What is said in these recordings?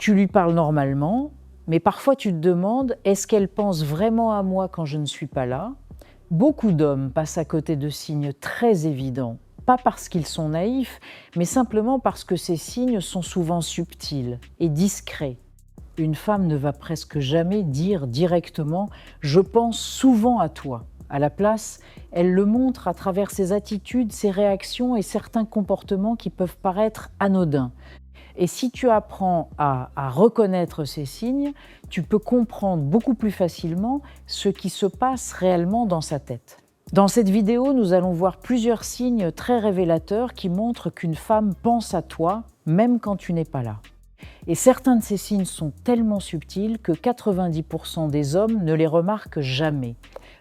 Tu lui parles normalement, mais parfois tu te demandes, est-ce qu'elle pense vraiment à moi quand je ne suis pas là? Beaucoup d'hommes passent à côté de signes très évidents, pas parce qu'ils sont naïfs, mais simplement parce que ces signes sont souvent subtils et discrets. Une femme ne va presque jamais dire directement « je pense souvent à toi ». À la place, elle le montre à travers ses attitudes, ses réactions et certains comportements qui peuvent paraître anodins. Et si tu apprends à reconnaître ces signes, tu peux comprendre beaucoup plus facilement ce qui se passe réellement dans sa tête. Dans cette vidéo, nous allons voir plusieurs signes très révélateurs qui montrent qu'une femme pense à toi, même quand tu n'es pas là. Et certains de ces signes sont tellement subtils que 90% des hommes ne les remarquent jamais.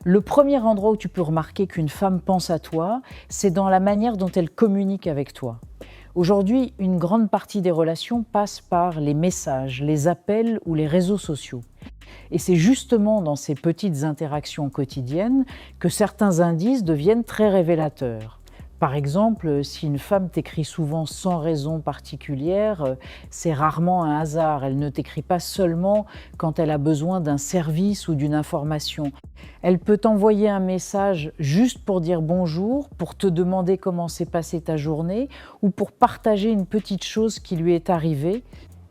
Le premier endroit où tu peux remarquer qu'une femme pense à toi, c'est dans la manière dont elle communique avec toi. Aujourd'hui, une grande partie des relations passe par les messages, les appels ou les réseaux sociaux. Et c'est justement dans ces petites interactions quotidiennes que certains indices deviennent très révélateurs. Par exemple, si une femme t'écrit souvent sans raison particulière, c'est rarement un hasard. Elle ne t'écrit pas seulement quand elle a besoin d'un service ou d'une information. Elle peut t'envoyer un message juste pour dire bonjour, pour te demander comment s'est passée ta journée ou pour partager une petite chose qui lui est arrivée.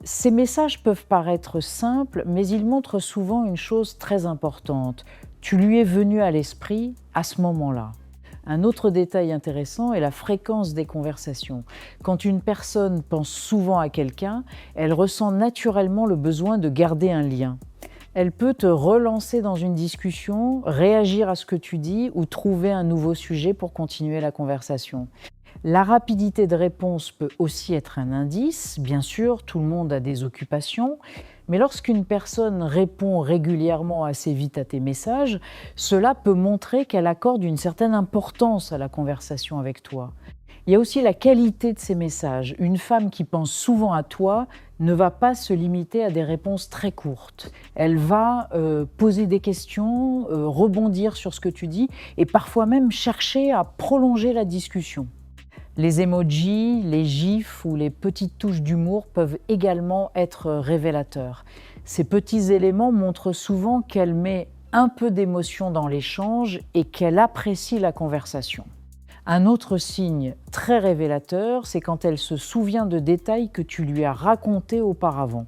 Ces messages peuvent paraître simples, mais ils montrent souvent une chose très importante. Tu lui es venu à l'esprit à ce moment-là. Un autre détail intéressant est la fréquence des conversations. Quand une personne pense souvent à quelqu'un, elle ressent naturellement le besoin de garder un lien. Elle peut te relancer dans une discussion, réagir à ce que tu dis ou trouver un nouveau sujet pour continuer la conversation. La rapidité de réponse peut aussi être un indice. Bien sûr, tout le monde a des occupations, mais lorsqu'une personne répond régulièrement assez vite à tes messages, cela peut montrer qu'elle accorde une certaine importance à la conversation avec toi. Il y a aussi la qualité de ces messages. Une femme qui pense souvent à toi ne va pas se limiter à des réponses très courtes. Elle va poser des questions, rebondir sur ce que tu dis et parfois même chercher à prolonger la discussion. Les emojis, les gifs ou les petites touches d'humour peuvent également être révélateurs. Ces petits éléments montrent souvent qu'elle met un peu d'émotion dans l'échange et qu'elle apprécie la conversation. Un autre signe très révélateur, c'est quand elle se souvient de détails que tu lui as racontés auparavant.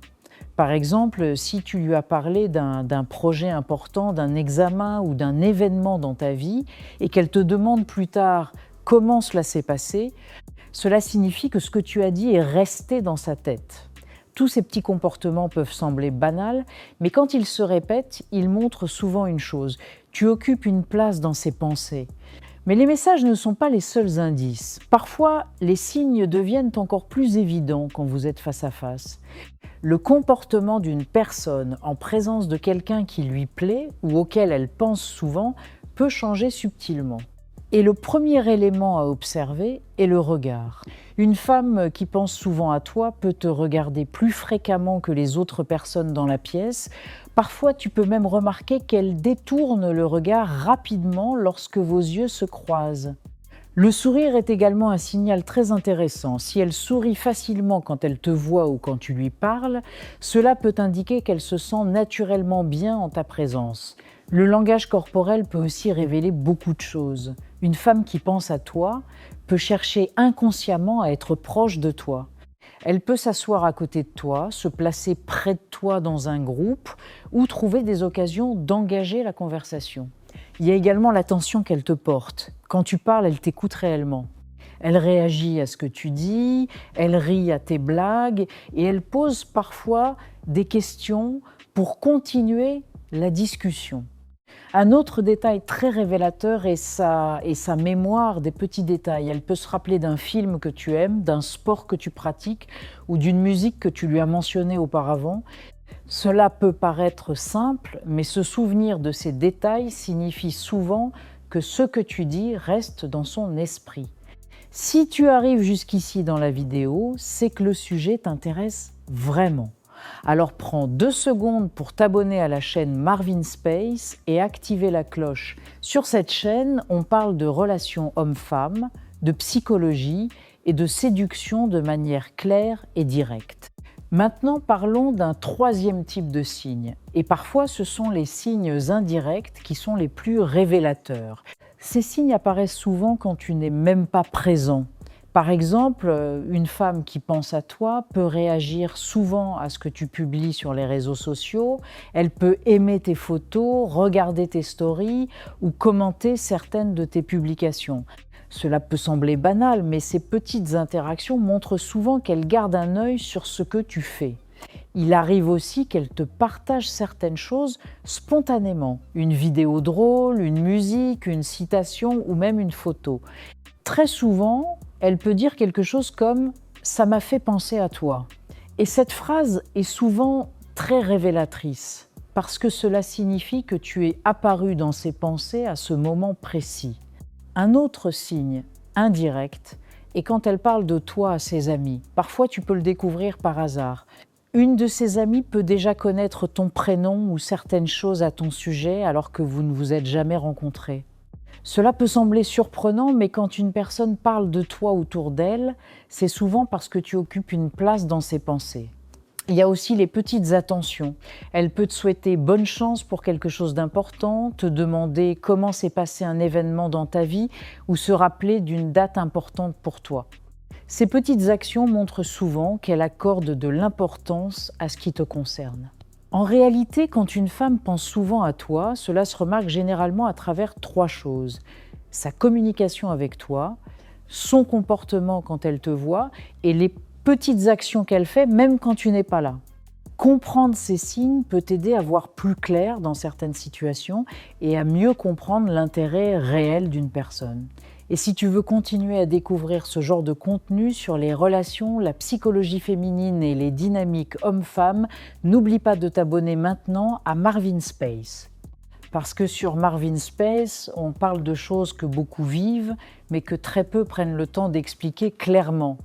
Par exemple, si tu lui as parlé d'un projet important, d'un examen ou d'un événement dans ta vie et qu'elle te demande plus tard comment cela s'est passé, cela signifie que ce que tu as dit est resté dans sa tête. Tous ces petits comportements peuvent sembler banals, mais quand ils se répètent, ils montrent souvent une chose. Tu occupes une place dans ses pensées. Mais les messages ne sont pas les seuls indices. Parfois, les signes deviennent encore plus évidents quand vous êtes face à face. Le comportement d'une personne en présence de quelqu'un qui lui plaît ou auquel elle pense souvent peut changer subtilement. Et le premier élément à observer est le regard. Une femme qui pense souvent à toi peut te regarder plus fréquemment que les autres personnes dans la pièce. Parfois, tu peux même remarquer qu'elle détourne le regard rapidement lorsque vos yeux se croisent. Le sourire est également un signal très intéressant. Si elle sourit facilement quand elle te voit ou quand tu lui parles, cela peut indiquer qu'elle se sent naturellement bien en ta présence. Le langage corporel peut aussi révéler beaucoup de choses. Une femme qui pense à toi peut chercher inconsciemment à être proche de toi. Elle peut s'asseoir à côté de toi, se placer près de toi dans un groupe ou trouver des occasions d'engager la conversation. Il y a également l'attention qu'elle te porte. Quand tu parles, elle t'écoute réellement. Elle réagit à ce que tu dis, elle rit à tes blagues et elle pose parfois des questions pour continuer la discussion. Un autre détail très révélateur est sa mémoire des petits détails. Elle peut se rappeler d'un film que tu aimes, d'un sport que tu pratiques ou d'une musique que tu lui as mentionnée auparavant. Cela peut paraître simple, mais se souvenir de ces détails signifie souvent que ce que tu dis reste dans son esprit. Si tu arrives jusqu'ici dans la vidéo, c'est que le sujet t'intéresse vraiment. Alors prends 2 secondes pour t'abonner à la chaîne Marvin Space et activer la cloche. Sur cette chaîne, on parle de relations hommes-femmes, de psychologie et de séduction de manière claire et directe. Maintenant, parlons d'un troisième type de signe. Et parfois, ce sont les signes indirects qui sont les plus révélateurs. Ces signes apparaissent souvent quand tu n'es même pas présent. Par exemple, une femme qui pense à toi peut réagir souvent à ce que tu publies sur les réseaux sociaux, elle peut aimer tes photos, regarder tes stories ou commenter certaines de tes publications. Cela peut sembler banal, mais ces petites interactions montrent souvent qu'elle garde un œil sur ce que tu fais. Il arrive aussi qu'elle te partage certaines choses spontanément, une vidéo drôle, une musique, une citation ou même une photo. Très souvent, elle peut dire quelque chose comme « ça m'a fait penser à toi ». Et cette phrase est souvent très révélatrice, parce que cela signifie que tu es apparu dans ses pensées à ce moment précis. Un autre signe indirect est quand elle parle de toi à ses amis. Parfois, tu peux le découvrir par hasard. Une de ses amies peut déjà connaître ton prénom ou certaines choses à ton sujet alors que vous ne vous êtes jamais rencontrés. Cela peut sembler surprenant, mais quand une personne parle de toi autour d'elle, c'est souvent parce que tu occupes une place dans ses pensées. Il y a aussi les petites attentions. Elle peut te souhaiter bonne chance pour quelque chose d'important, te demander comment s'est passé un événement dans ta vie ou se rappeler d'une date importante pour toi. Ces petites actions montrent souvent qu'elle accorde de l'importance à ce qui te concerne. En réalité, quand une femme pense souvent à toi, cela se remarque généralement à travers trois choses. Sa communication avec toi, son comportement quand elle te voit et les petites actions qu'elle fait même quand tu n'es pas là. Comprendre ces signes peut t'aider à voir plus clair dans certaines situations et à mieux comprendre l'intérêt réel d'une personne. Et si tu veux continuer à découvrir ce genre de contenu sur les relations, la psychologie féminine et les dynamiques hommes-femmes, n'oublie pas de t'abonner maintenant à Marvin Space. Parce que sur Marvin Space, on parle de choses que beaucoup vivent, mais que très peu prennent le temps d'expliquer clairement.